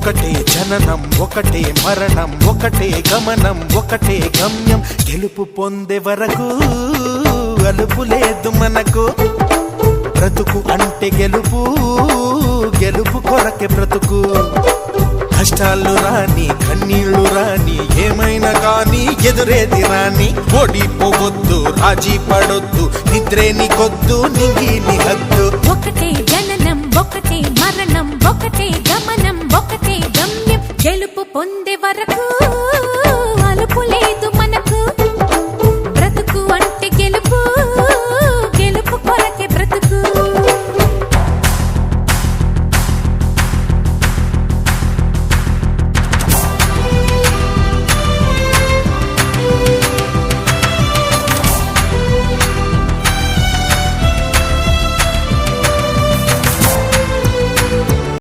ఒకటే జననం ఒకటే మరణం ఒకటే గమనం ఒకటే గమ్యం గెలుపు పొందే వరకు అలుపు లేదు మనకు బ్రతుకు అంటే గెలుపు గెలుపు కొరకే బ్రతుకు కష్టాలు రాని కన్నీళ్లు రాని ఏమైనా కానీ ఎదురేది రాని ఓడిపోవద్దు రాజీ పడొద్దు నిద్రే నీకొద్దు నింగి నీ హద్దు ఒకటే జననం ఒకటే మరణం ఒకటే గమనం ఒకటే గమ్యం గెలుపు పొందే